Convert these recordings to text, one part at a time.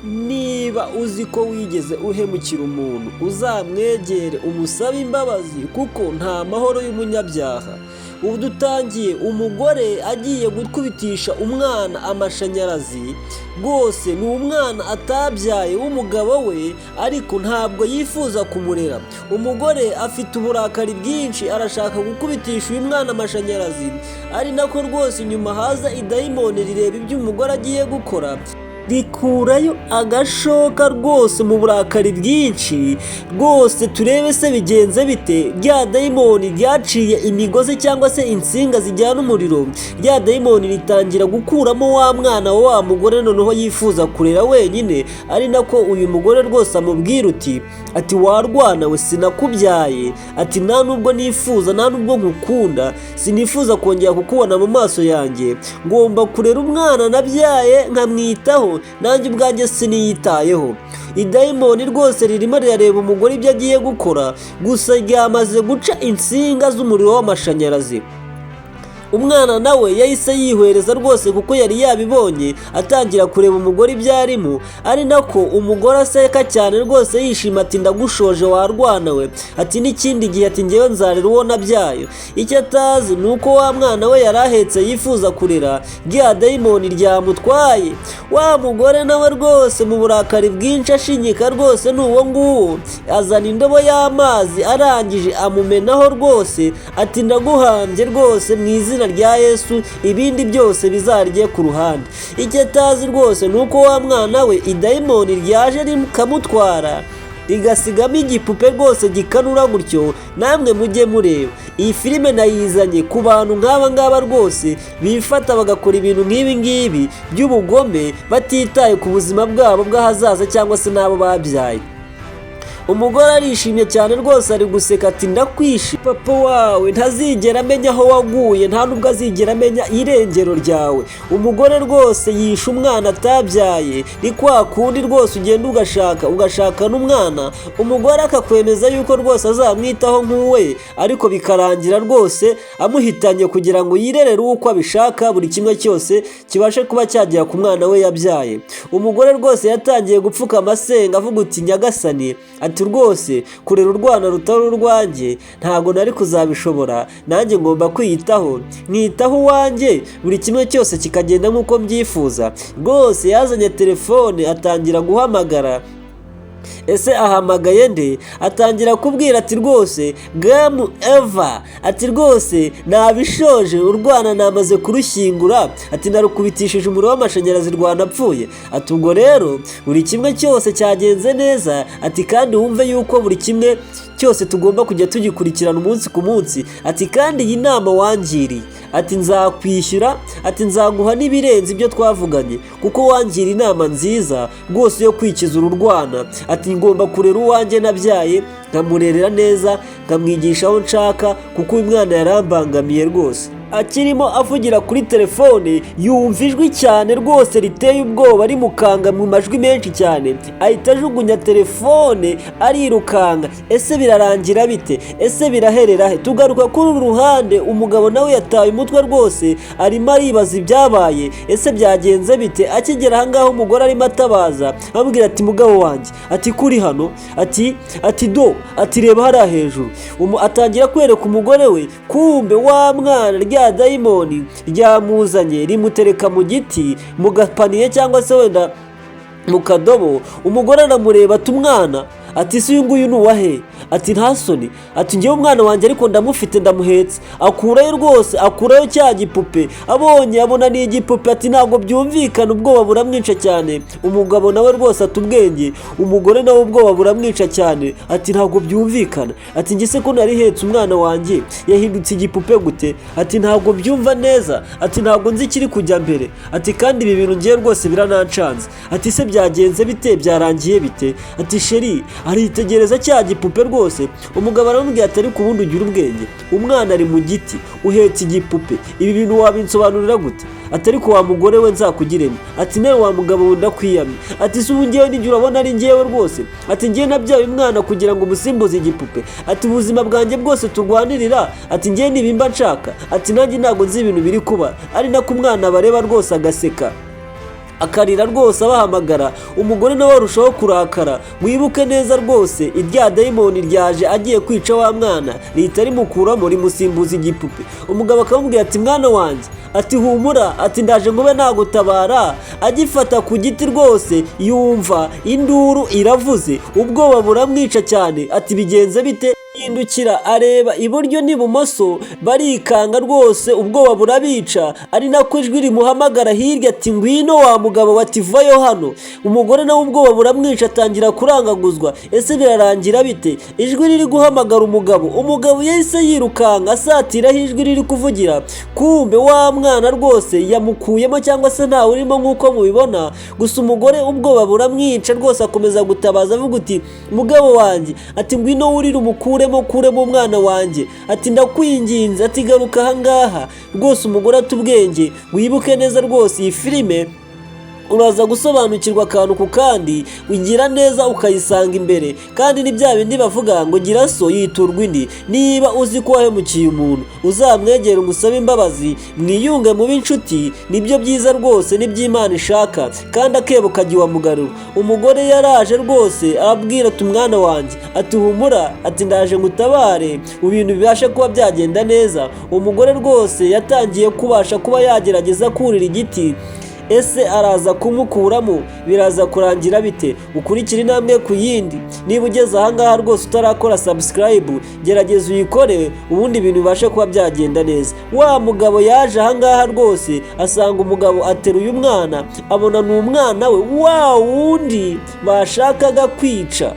niba uzi ko wigeze uhemukira umuntu uzamwegere umusabe imbabazi kuko nta mahoro y'umunyabyaha. Ubu dutangiye umugore agiye gukubitisha umwana amashanyarazi, rwose ni umwana atabyaye w'umugabo we ariko ntabwo yifuza kumurera. Umugore afite uburakari bwinshi arashaka gukubitisha uyu mwana amashanyarazi, ari nako rwose inyuma haza idayimoni rireba ibyo umugore agiye gukora, rikurayo agashoka rwose mu burakari bwinshi. Rwose turebe se bigenze bite. Rya dayimoni ryaciye imigozi cyangwa se insinga zijyana umuriro, rya dayimoni ritangira gukuramo wa mwana wa mugore noneho yifuza kurera wenyine, ari nako uyu mugore rwose amubwira uti ati warwana we sinakubyaye, ati nta nubwo nifuza, nta nubwo nkukunda, sinifuza kongera kukubona mu maso yanjye, ngomba kurera umwana nabyaye nkamwitaho, nanjye ubwanjye siniyitayeho. Idayimoni rwose ririmo rirareba umugore ibyo agiye gukora, gusa ryamaze guca insinga z'umuriro w'amashanyarazi. Umwana nawe yahise yihwereza rwose kuko yari yabibonye, atangira kureba umugore ibyo arimo, ari nako umugore aseka cyane rwose yishima ati ndagushoje warwana we, ati n'ikindi gihe ati ngewe nzarera uwo nabyaye. Icyo atazi ni uko wa mwana we yari ahetse yifuza kurera, rya dayimoni ryamutwaye. Wa mugore nawe rwose mu burakari bwinshi ashinyika rwose n'uwo nguwo, azana indobo y'amazi arangije amumenaho rwose, ati ndaguhambye rwose mu izina rya Yesu, ibindi byose bizarye ku ruhande. Icyo atazi rwose ni uko wa mwana we idayimoni ryaje rikamutwara, rigasigamo igipupe rwose gikanura gutyo. Namwe mujye mureba iyi filime nayizanye ku bantu nk'aba ngaba rwose bifata bagakora ibintu nk'ibi ngibi by'ubugome batitaye ku buzima bwabo bw'ahazaza cyangwa se n'abo babyaye. Umugore arishimye cyane rwose ari guseka ati ndakwishe, papa wawe ntazigera amenya aho waguye, nta nubwo azigera amenya irengero ryawe. Umugore rwose yishe umwana atabyaye, ni kwa kundi rwose ugenda ugashaka n'umwana, umugore akakwemeza yuko rwose azamwitaho nk'uwe, ariko bikarangira rwose amuhitanye kugira ngo yirerere uko abishaka, buri kimwe cyose kibashe kuba cyagera ku mwana we yabyaye. Umugore rwose yatangiye gupfuka amasenga avuga uti nyagasani, ati rwose kurera urwana rutari urwanjye ntago nari kuzabishobora, nanjye ngomba kwiyitaho, nkitaho uwanjye, buri kimwe cyose kikagenda nk'uko mbyifuza. Rwose yazanye telefone atangira guhamagara. Ese ahamagaye nde? Atangira kubwira ati rwose gamu eva, ati rwose nabishoje, urwana namaze kurushyingura, ati narukubitishije umuriro w'amashanyarazi rwanapfuye. Ati ubwo rero buri kimwe cyose cyagenze neza, ati kandi wumve yuko buri kimwe cyose tugomba kujya tugikurikirana umunsi ku munsi, ati kandi iyi nama wangiriye, ati nzakwishyura, ati nzaguha n'ibirenze ibyo twavuganye kuko wangira inama nziza rwose yo kwikiza ururwana. Ati ngomba kurera uwanjye nabyaye, nkamurerera neza, nkamwigisha aho nshaka kuko uyu mwana yarambangamiye rwose. Akirimo avugira kuri telefone yumva ijwi cyane rwose riteye ubwoba rimukanga mu majwi menshi cyane, ahita ajugunya telefone arirukanga. Ese birarangira bite? Ese biraherera he? Tugaruka kuri uru ruhande, umugabo nawe yataye umutwe rwose arimo aribaza ibyabaye, ese byagenze bite? Akigera aha ngaho umugore arimo atabaza amubwira ati mugabo wanjye, ati kuri hano, ati do, ati reba hariya hejuru. Atangira kwereka umugore we, kumbe wa mwana rya dayimoni ryamuzanye rimutereka mu giti, mu gapaniye cyangwa se wenda mu kadobo. Umugore aramureba ati umwana, ati si uyu nguyu ni uwahe? Ati nta soni, ati ngewe umwana wanjye ariko ndamufite ndamuhetse. Akurayo rwose, akurayo cya gipupe, abonye abona ni igipupe, ati ntabwo byumvikana, ubwoba buramwica cyane. Umugabo nawe rwose ati ubwenge, umugore nawe ubwoba buramwica cyane, ati ntabwo byumvikana, ati nge se ko nari hetse umwana wanjye yahindutse igipupe gute? Ati ntabwo byumva neza, ati ntabwo nzi ikiri kujya mbere, ati kandi ibi bintu ngiye rwose biranancanze. Ati se byagenze bite, byarangiye bite? Ati sheri aritegereza cya gipupe rwose. Umugabo aramubwira ati ariko ubundi ugira ubwenge, umwana ari mu giti uhetse igipupe, ibi bintu wabinsobanurira gute? Ati ariko wa mugore we nzakugiremo, ati nawe wa mugabo ndakwiyamye, ati se ubu ngewe n'igihe urabona ari ngewe rwose, ati ngewe nabyaye umwana kugira ngo umusimbuze igipupe, ati ubuzima bwanjye bwose turwanirira, ati ngewe nibimba nshaka, ati nanjye ntabwo nzi ibintu biri kuba. Ari nako umwana bareba rwose agaseka. akarira rwose abahamagara. Umugore nawe arushaho kurakara. Mwibuke neza rwose irya dayimoni ryaje agiye kwica wa mwana rihita rimukuramo rimusimbuza igipupe. Umugabo akamubwira ati mwana wanjye, ati humura, ati ndaje ngobe nagutabara. Agifata ku giti rwose yumva induru iravuze, ubwoba buramwica cyane. Ati bigenze bite? Yindukira areba iburyo n'ibumoso, barikanga rwose, ubwoba burabica. Ari nako ijwi rimuhamagara hirya ati ngwino wa mugabo, bati vayo hano. Umugore nawe ubwoba buramwica atangira kurangaguzwa. Ese birarangira bite? Ijwi riri guhamagara umugabo yahise yirukanga asatira aho ijwi riri kuvugira. Kumbe wa mwana rwose yamukuyemo cyangwa se ntawe urimo nk'uko mubibona. Gusa umugore ubwoba buramwica rwose akomeza gutabaza avuga uti mugabo wanjye, ati ngwino wurire umukuremo umwana wanjye, ati ndakwinginze, ati garuka ahangaha. Rwose umugore atubwenge. Wibuke neza rwose iyi filime uraza gusobanukirwa akantu ku kandi, ugira neza ukayisanga imbere. Kandi ni bya bindi bavuga ngo gira so yiturwa indi. Niba uzi ko wahemukiye umuntu, uzamwegere umusabe imbabazi, mwiyunge mu b'inshuti. Nibyo byiza rwose, n'iby'Imana ishaka, kandi akebo kagiwa mugarura. Umugore yaraje rwose arabwira ati mwana wanjye, ati humura, ati ndaje ngutabare ibintu bibashe kuba byagenda neza. Umugore rwose yatangiye kubasha kuba yagerageza kurira igiti. Ese araza kumukuramo? Biraza kurangira bite? Ukurikira intambwe ku yindi. Niba ugeze ahangaha rwose utarakora subscribe, gerageza uyikore, ubundi ibintu bibashe kuba byagenda neza. Wa mugabo yaje ahangaha rwose asanga umugabo ateruye umwana, abona ni umwana we wa wundi bashakaga kwica.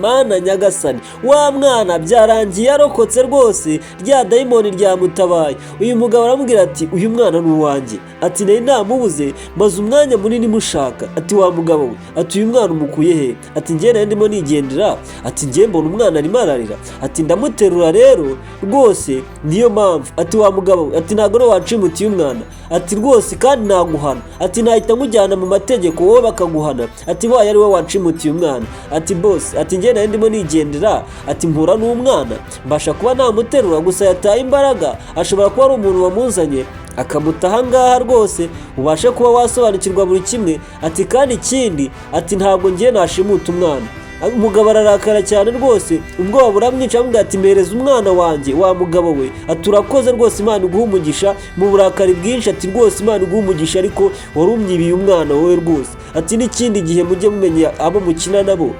Mana nyagasani, wa mwana byarangiye yarokotse rwose, rya dayimoni ryamutabaye. Uyu mugabo aramubwira ati uyu mwana ni uwanjye, ati nari namubuze maze umwanya munini mushaka. Ati wa mugabo we, ati uyu mwana umukuye he? Ati njye nari ndimo nigendera, ati njye mbona umwana arimo ararira, ati ndamuterura rero rwose niyo mpamvu. Ati wa mugabo we, ati ntabwo wancimutiye umwana, ati rwose kandi naguhana, ati nahita nkujyana mu mategeko wowe bakaguhana. Ati waye ari we wancimutiye umwana. Ati boss, ati njye nari ndimo nigendera, ati mpura n'umwana mbasha kuba namuterura, gusa yataye imbaraga, ashobora kuba ari umuntu wamuzanye akamuta ahangaha rwose ubashe kuba wasobanukirwa buri kimwe. Ati kandi ikindi, ati ntabwo ngiye nashimuta umwana. Umugabo ararakara cyane rwose, ubwoba buramwica avuga ati mpereza umwana wanjye wa mugabo we. Ati urakoze rwose, Imana iguha umugisha. Mu burakari bwinshi ati rwose Imana iguha umugisha, ariko warumyibiye umwana wowe rwose. Ati n'ikindi gihe mujye mumenya abo mukina nabo,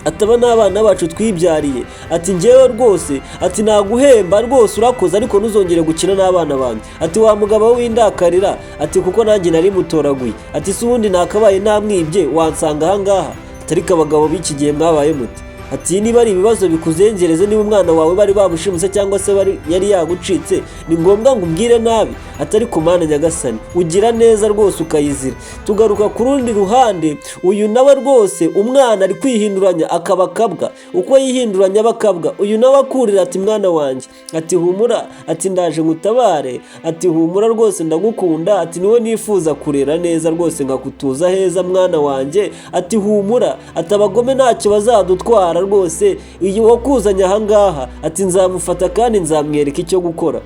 ataba n'abana bacu twibyariye. Ati njyewe rwose, ati naguhemba rwose urakoze, ariko ntuzongere gukina n'abana banjye. Ati wa mugabo w'indakarira, ati kuko nanjye nari mutoraguye. Ati si ubundi nakabaye namwibye wansanga ahangaha. Ariko abagabo b'iki gihe mwabaye muti? Ati niba ari ibibazo bikuzengereze, niba umwana wawe bari bamushimuse cyangwa se yari yagucitse, ni ngombwa ngo umbwire nabi? Atari ku Mana nyagasani, ugira neza rwose ukayizira. Tugaruka ku rundi ruhande, uyu nawe rwose umwana ari kwihinduranya akaba akabwa. Uko yihinduranya abakabwa, uyu nawe akurira ati mwana wanjye, ati humura, ati ndaje ngutabare, ati humura rwose ndagukunda, ati niwe nifuza kurera neza rwose ngakutuza heza mwana wanjye. Ati humura, ati abagome ntacyo bazadutwara rwose, iyo wakuzanye ahangaha, ati nzamufata kandi nzamwereka icyo gukora.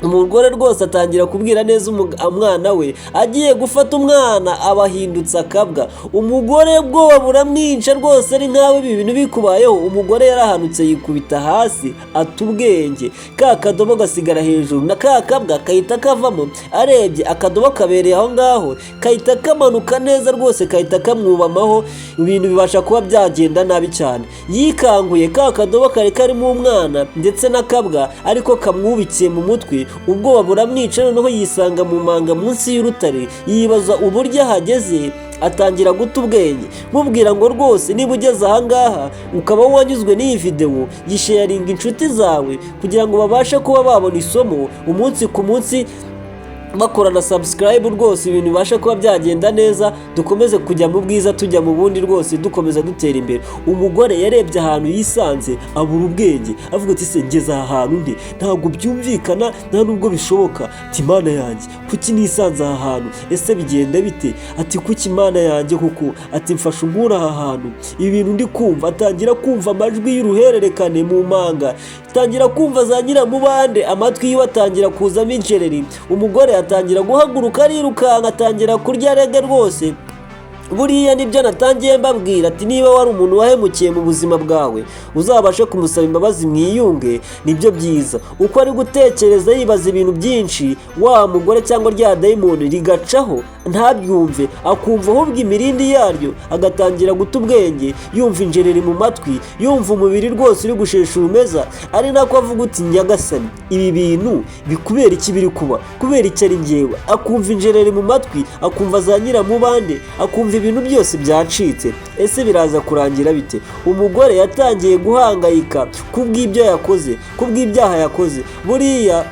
Umugore rwose atangira kubwira neza umwana we, agiye gufata umwana abahindutse akabwa. Umugore bwoba buramwica rwose, ari nkawe ibi bintu bikubayeho. Umugore yarahanutse yikubita hasi atubwenge, ka kadobo gasigara hejuru na ka kabwa kahita kavamo. Arebye akadobo kabereye aho ngaho, kahita kamanuka neza rwose, kahita kamwubamaho, ibintu bibasha kuba byagenda nabi cyane. Yikanguye ka kadobo kari karimo umwana ndetse n'akabwa, ariko kamwubikiye mu mutwe. Ubwoba buramwica, noneho yisanga mu manga munsi y'urutare, yibaza uburyo ahageze. Atangira guta ubwenge, mubwira ngo rwose niba ugeze ahangaha ukaba wanyuzwe n'iyi video, yisharinga inshuti zawe kugira ngo babashe kuba babona isomo umunsi ku munsi, bakorana subscribe rwose, ibintu bibasha kuba byagenda neza, dukomeze kujya mu bwiza tujya mu bundi rwose, dukomeza dutera imbere. Umugore yarebye ahantu yisanze abura ubwenge, avuga ati se ngeze aha hantu nde, ntabwo byumvikana, nta nubwo bishoboka. Ati Mana yanjye, kuki nisanze aha hantu? Ese bigenda bite? Ati kuki Mana yanjye kuko, ati mfasha unkura aha hantu, ibintu ndi kumva. Atangira kumva amajwi y'uruhererekane mu manga, atangira kumva za nyiramubande, amatwi yiwe atangira kuzamo incereri. Umugore atangira guhaguruka arirukanka, atangira kurya rege rwose. Buriya nibyo natangiye mbabwira ati niba wari umuntu wahemukiye mu buzima bwawe uzabashe kumusaba imbabazi mwiyunge, nibyo byiza. Uko ari gutekereza yibaza ibintu byinshi, wa mugore cyangwa rya dayimoni rigacaho ntabyumve, akumva ahubwo imirindi yaryo, agatangira guta ubwenge, yumva injereri mu matwi, yumva umubiri rwose uri gushesha urumeza. Ari nako avuga uti nyagasani, ibi bintu bikubera iki biri kuba, kubera iki ari njyewe? Akumva injereri mu matwi, akumva za nyiramubande, akumva ibintu byose byacitse. Ese biraza kurangira bite? Umugore yatangiye guhangayika kubw'ibyo yakoze, kubw'ibyaha yakoze. Buriya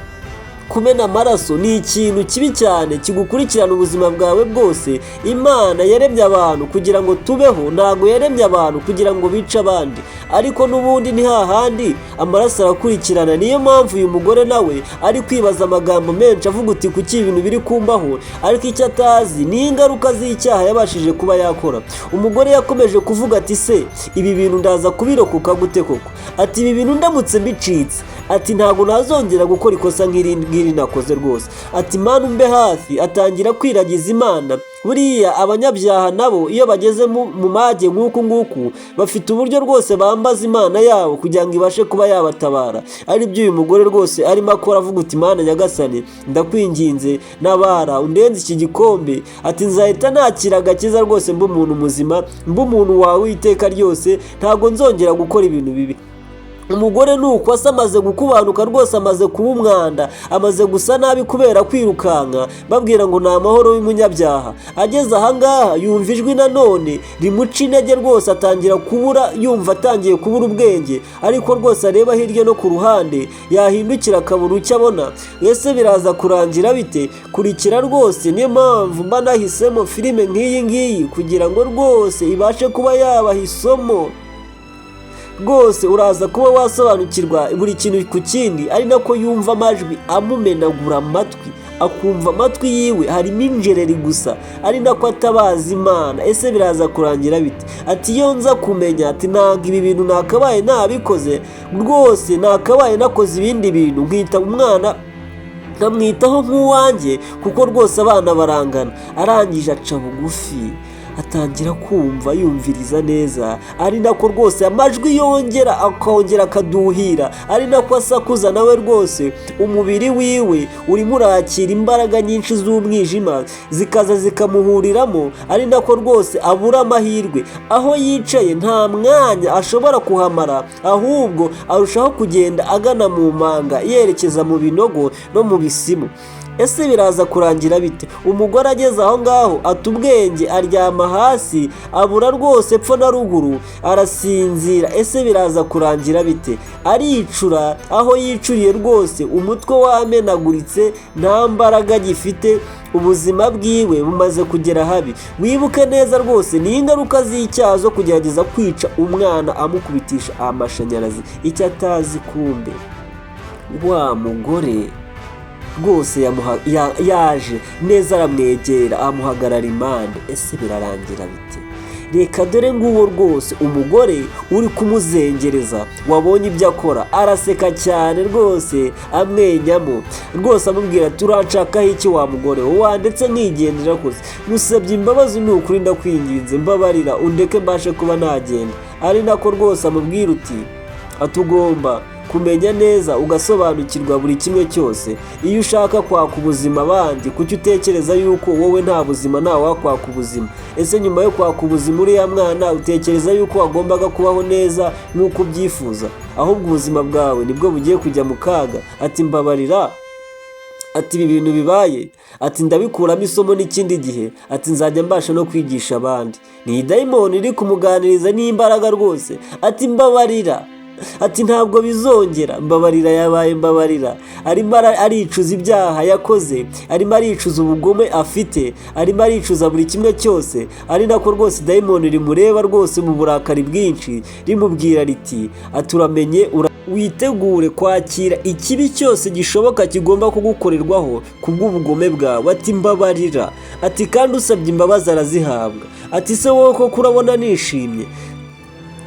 kumena amaraso ni ikintu kibi cyane kigukurikirana ubuzima bwawe bwose. Imana yaremye abantu kugira ngo tubeho, ntabwo yaremye abantu kugira ngo bice abandi. Ariko n'ubundi ni hahandi amaraso arakurikirana. Niyo mpamvu uyu mugore nawe ari kwibaza amagambo menshi avuga uti kuki ibintu biri kumbaho, ariko icyo atazi ni ingaruka z'icyaha yabashije kuba yakora. Umugore yakomeje kuvuga ati se ibi bintu ndaza kubirokoka gute koko? Ati ibi bintu ndamutse mbicitse, ati ntabwo nazongera gukora ikosa nk'iri nakoze rwose. Ati Mana umbe hafi. Atangira kwiragiza Imana. Buriya abanyabyaha nabo iyo bageze mu mage nk'uku nguku bafite uburyo rwose bambaza Imana yabo kugira ngo ibashe kuba yabatabara. Ari byo uyu mugore rwose arimo akora, avuga uti Mana nyagasani, ndakwinginze nabara undenze iki gikombe. Ati nzahita nakira agakiza rwose, mbe umuntu muzima, mbe umuntu wawe iteka ryose, ntabwo nzongera gukora ibintu bibi. Umugore nuko asa amaze gukubanuka rwose, amaze kuba umwanda, amaze gusa nabi kubera kwirukanka babwira ngo ni amahoro y'umunyabyaha. Ageze ahangaha yumva ijwi nanone rimuca intege rwose, atangira kubura, yumva atangiye kubura ubwenge. Ariko rwose areba hirya no ku ruhande, yahindukira akabura icyo abona. Ese biraza kurangira bite? Kurikira rwose. Niyo mpamvu mba nahisemo filime nk'iyi ngiyi kugira ngo rwose ibashe kuba yabaha isomo. Rwose uraza kuba wasobanukirwa buri kintu ku kindi. Ari nako yumva amajwi amumenagura amatwi, akumva amatwi yiwe harimo injereri gusa. Ari nako atabaza Imana. Ese biraza kurangira bite? Ati iyo nza kumenya, ati ntabwo ibi bintu nakabaye nabikoze rwose, nakabaye nakoze ibindi bintu nkita umwana nkamwitaho nk'uwanjye, kuko rwose abana barangana. Arangije aca bugufi, atangira kumva yumviriza neza. Ari nako rwose amajwi yongera akongera akaduhira. Ari nako asakuza nawe rwose umubiri wiwe urimo urakira imbaraga nyinshi z'umwijima zikaza zikamuhuriramo. Ari nako rwose abura amahirwe. Aho yicaye nta mwanya ashobora kuhamara, ahubwo arushaho kugenda agana mu manga yerekeza mu binogo no mu bisimu. Ese biraza kurangira bite? Umugore ageze aho ngaho ata ubwenge, aryama hasi, abura rwose epfo na ruguru, arasinzira. Ese biraza kurangira bite? Aricura, aho yicuriye rwose umutwe wamenaguritse, nta mbaraga gifite, ubuzima bwiwe bumaze kugera habi. Wibuke neza rwose ni ingaruka z'icyaha zo kugerageza kwica umwana amukubitisha amashanyarazi. Icyo atazi kumbe wa mugore rwose yaje neza, aramwegera amuhagarara impande. Ese birarangira bite? Reka dore nguwo rwose umugore uri kumuzengereza, wabonye ibyo akora, araseka cyane rwose amwenyamo rwose, amubwira turanshakaho iki wa mugore wowe, ndetse nkigendera kose, musabye imbabazi ni ukuri, ndakwinginze mbabarira undeke mbashe kuba nagenda. Ari nako rwose amubwira uti atugomba kumenya neza ugasobanukirwa buri kimwe cyose. Iyo ushaka kwaka ubuzima abandi, kuki utekereza yuko wowe nta buzima ntawe wakwaka ubuzima? Ese nyuma yo kwaka ubuzima uriya mwana utekereza yuko wagombaga kubaho neza nk'uko ubyifuza? Ahubwo ubuzima bwawe nibwo bugiye kujya mu kaga. Ati mbabarira, ati ibi bintu bibaye, ati ndabikuramo isomo n'ikindi gihe, ati nzajya mbasha no kwigisha abandi. Ni dayimoni iri kumuganiriza n'imbaraga rwose. Ati mbabarira, ati ntabwo bizongera, mbabarira yabaye mbabarira. Arimo aricuza ibyaha yakoze, arimo aricuza ubugome afite, arimo aricuza buri kimwe cyose. Ari nako rwose dayimoni rimureba rwose mu burakari bwinshi, rimubwira riti aturamenye, witegure kwakira ikibi cyose gishoboka kigomba kugukorerwaho kubw'ubugome bwawe. Ati mbabarira, ati kandi usabye imbabazi arazihabwa. Ati se wowe koko urabona nishimye?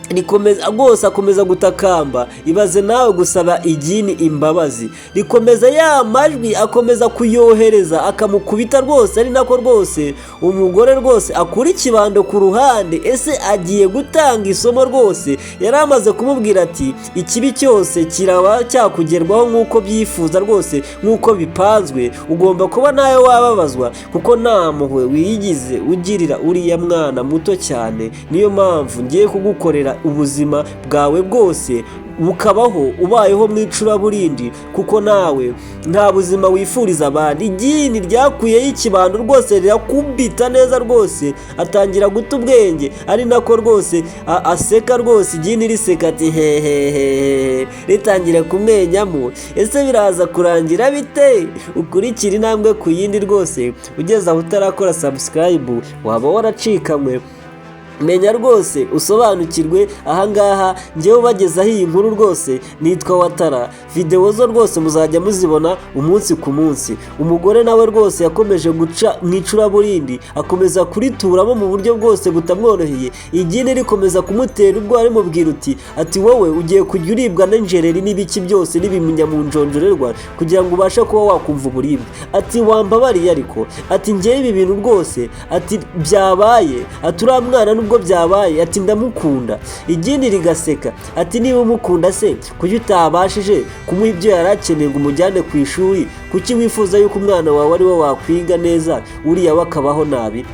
rikomeza rwose akomeza gutakamba. Ibaze nawe gusaba igini imbabazi, rikomeza ya majwi akomeza kuyohereza akamukubita rwose, ari nako rwose umugore rwose akura ikibando ku ruhande. Ese agiye gutanga isomo rwose, yari amaze kumubwira ati ikibi cyose kiraba cyakugerwaho nk'uko byifuza rwose, nk'uko bipanzwe. Ugomba kuba nawe wababazwa kuko nta mpuhwe wiyigize ugirira uriya mwana muto cyane. Niyo mpamvu ngiye kugukorera ubuzima bwawe bwose bukabaho ubayeho mu icuraburindi, kuko nawe nta buzima wifuriza abandi. Igini ryakuyeho ikibando rwose rirakubita neza rwose, atangira guta ubwenge, ari nako rwose aseka rwose. Igini riseka ati hehehehe, ritangira kumwenyamo. Ese biraza kurangira bite? Ukurikira intambwe ku yindi rwose, ugeze aho utarakora subscribe waba waracikanywe. Menya rwose usobanukirwe. Ahangaha njyewe ubagezaho iyi nkuru rwose nitwa Watara. Video zo rwose muzajya muzibona umunsi ku munsi. Umugore nawe rwose yakomeje guca mu icuraburindi, akomeza kurituramo mu buryo bwose butamworoheye. Igini rikomeza kumutera ubwo arimubwira uti ati wowe ugiye kujya uribwa n'injereri n'ibiki byose n'ibimunya mu njonjorerwa kugira ngo ubashe kuba wakumva uburibwe. Ati wambabariye ariko, ati njyewe ibi bintu rwose, ati byabaye, ati uriya mwana nubwo byabaye, ati ndamukunda. Igini rigaseka ati niba umukunda se kuki utabashije kumuha ibyo yari akeneye ngo umujyane ku ishuri? Kuki wifuza yuko umwana wawe ari we wakwiga neza, uriya we akabaho nabi?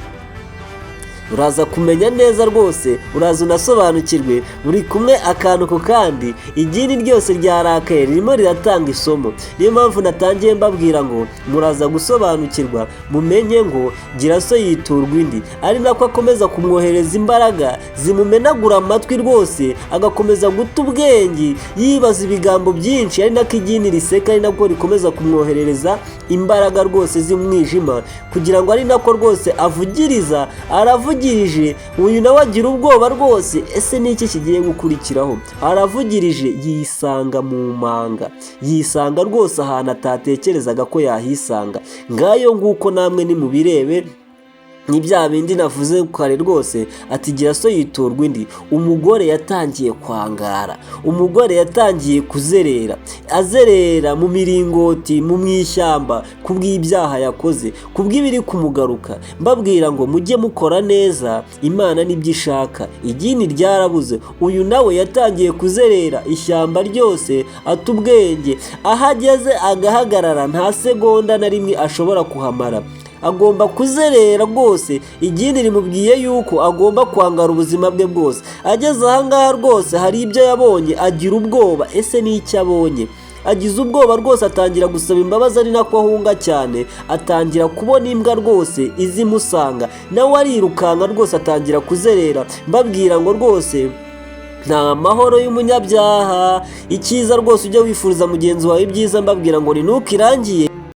Uraza kumenya neza rwose, uraza unasobanukirwe. Muri kumwe akantu ku kandi. Igini ryose ryarakaye ririmo riratanga isomo. Niyo mpamvu natangiye mbabwira ngo muraza gusobanukirwa, mumenye ngo gira so yiturwa indi. Ari nako akomeza kumwohereza imbaraga zimumenagura amatwi rwose, agakomeza guta ubwenge yibaza ibigambo byinshi. Ari nako igini riseka, ari nako rikomeza kumwoherereza imbaraga rwose z'umwijima, kugira ngo ari nako rwose avugiriza, aravugirije. Uyu nawe agira ubwoba rwose. Ese niki kigiye gukurikiraho? Aravugirije yisanga mu manga, yisanga rwose ahantu atatekerezaga ko yahisanga. Ngayo nguko namwe nimubirebe, ni bya bindi navuze kare rwose, ati gira so yiturwa indi. Umugore yatangiye kwangara, umugore yatangiye kuzerera, azerera mu miringoti, mu mwishyamba, kubw'ibyaha yakoze, kubw'ibiri kumugaruka. Mbabwira ngo mujye mukora neza, Imana nibyo ishaka. Igini ryarabuze. Uyu nawe yatangiye kuzerera ishyamba ryose, ata ubwenge. Ahageze agahagarara, nta segonda na rimwe ashobora kuhamara, agomba kuzerera rwose. Igini rimubwiye yuko agomba kwangara ubuzima bwe bwose. Ageze ahangaha rwose hari ibyo yabonye, agira ubwoba. Ese ni icyo abonye? Agize ubwoba rwose, atangira gusaba imbabazi, ari nako ahunga cyane. Atangira kubona imbwa rwose izimusanga, nawe arirukanka rwose, atangira kuzerera. Mbabwira ngo rwose nta mahoro y'umunyabyaha. Icyiza rwose ujya wifuriza mugenzi wawe ibyiza, mbabwira ngo ni nuko irangiye.